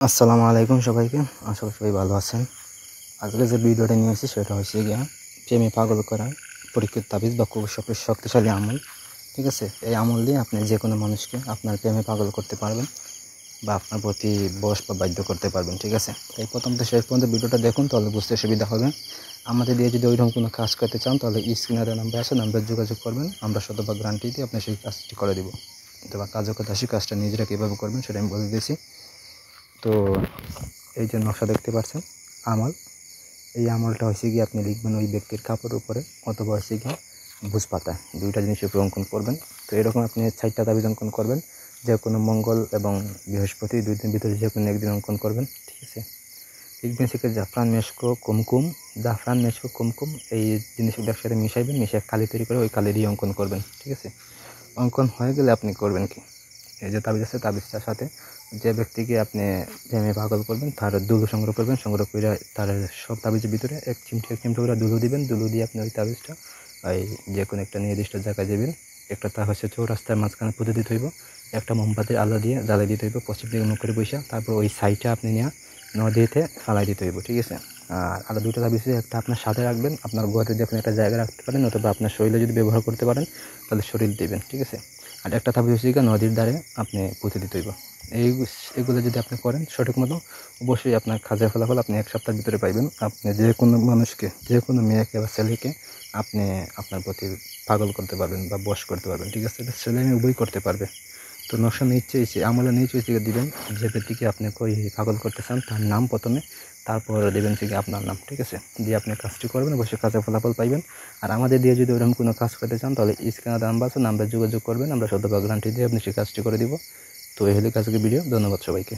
আসসালামু আলাইকুম সবাইকে। আশা করি সবাই ভালো আছেন। আজকে যে ভিডিওটা নিয়ে এসেছি সেটা হচ্ছে গিয়া প্রেমে পাগল করা পরীক্ষিত তাবিজ বা খুব শক্তিশালী আমল। ঠিক আছে, এই আমল দিয়ে আপনি যে কোনো মানুষকে আপনার প্রেমে পাগল করতে পারবেন বা আপনার প্রতি বশ বা বাধ্য করতে পারবেন। ঠিক আছে, এই প্রথম থেকে শেষ পর্যন্ত ভিডিওটা দেখুন, তাহলে বুঝতে সুবিধা হবে। আমাদের দিয়ে যদি ওইরকম কোনো কাজ করতে চান তাহলে স্ক্রিনের নাম্বার আছে, নাম্বার যোগাযোগ করবেন। আমরা শতভাগ গ্যারান্টি দিয়ে আপনি সেই কাজটি করে দেবো। অথবা কাজের কথা সেই কাজটা নিজেরা কীভাবে করবেন সেটা আমি বলে দিয়েছি। তো এই যে নকশা দেখতে পাচ্ছেন আমল, এই আমলটা হচ্ছে গিয়ে আপনি লিখবেন ওই ব্যক্তির কাপড়ের উপরে অথবা হচ্ছে গিয়ে ভুজ পাতা, দুইটা জিনিসের উপরে অঙ্কন করবেন। তো এরকম আপনি 4টা তাবিজ অঙ্কন করবেন, যে কোনো মঙ্গল এবং বৃহস্পতি 2 দিন ভিতরে যে কোনো একদিন অঙ্কন করবেন। ঠিক আছে, লিখবেন সেক্ষেত্রে জাফরান মেশকো কুমকুম, জাফরান মেশকো কুমকুম এই জিনিসগুলো একসাথে মিশাইবেন, মিশিয়ে কালি তৈরি করে ওই কালি দিয়ে অঙ্কন করবেন। ঠিক আছে, অঙ্কন হয়ে গেলে আপনি করবেন কি, এই যে তাবিজ আছে তাবিজটার সাথে যে ব্যক্তিকে আপনি প্রেমে পাগল করবেন তার দুলু সংগ্রহ করবেন, সংগ্রহ করে তার সব তাবিজের ভিতরে এক চিমটি করে দুলু দিবেন। দুলু দিয়ে আপনি ওই তাবিজটা ওই যে কোনো একটা নির্দিষ্ট জায়গায় দেবেন। একটা তা হচ্ছে চৌরাস্তার মাঝখানে পুঁতে দিতে হইব, একটা মোমবাতির আলো দিয়ে জ্বালিয়ে দিতে হইব পশ্চিম দিকে মুখ করে বসে। তারপর ওই সাইডটা আপনি নিয়ে নদীতে ফালাই দিতে হইব। ঠিক আছে, আর আরও 2টা তাবিজ একটা আপনার সাথে রাখবেন, আপনার ঘরে যদি আপনি একটা জায়গায় রাখতে পারেন অথবা আপনার শরীরে যদি ব্যবহার করতে পারেন তাহলে শরীর দেবেন। ঠিক আছে, আর একটা তাবিজ হচ্ছে নদীর ধারে আপনি পুঁতে দিতে হইব। এগুলো যদি আপনি করেন সঠিক মতো, অবশ্যই আপনার কাজের ফলাফল আপনি 1 সপ্তাহের ভিতরে পাইবেন। আপনি যে কোনো মানুষকে, যে কোনো মেয়েকে বা ছেলেকে আপনি আপনার প্রতি পাগল করতে পারবেন বা বশ করতে পারবেন। ঠিক আছে, এটা ছেলে মেয়ে উভয় করতে পারবে। তো নকশা নিশ্চয়ই আমলে নিশ্চয়ই দিবেন যে ব্যক্তিকে আপনি কই পাগল করতে চান তার নাম প্রথমে, তারপর দেবেন থেকে আপনার নাম। ঠিক আছে, দিয়ে আপনি কাজটি করবেন, অবশ্যই কাজের ফলাফল পাইবেন। আর আমাদের দিয়ে যদি ওরকম কোনো কাজ করতে চান তাহলে স্ক্রিনে নাম্বার আছে, নাম্বার যোগাযোগ করবেন। আমরা শতভাগ গ্যারান্টি দিয়ে আপনি সেই কাজটি করে দিব। তো এই হলো আজকের ভিডিও। ধন্যবাদ সবাইকে।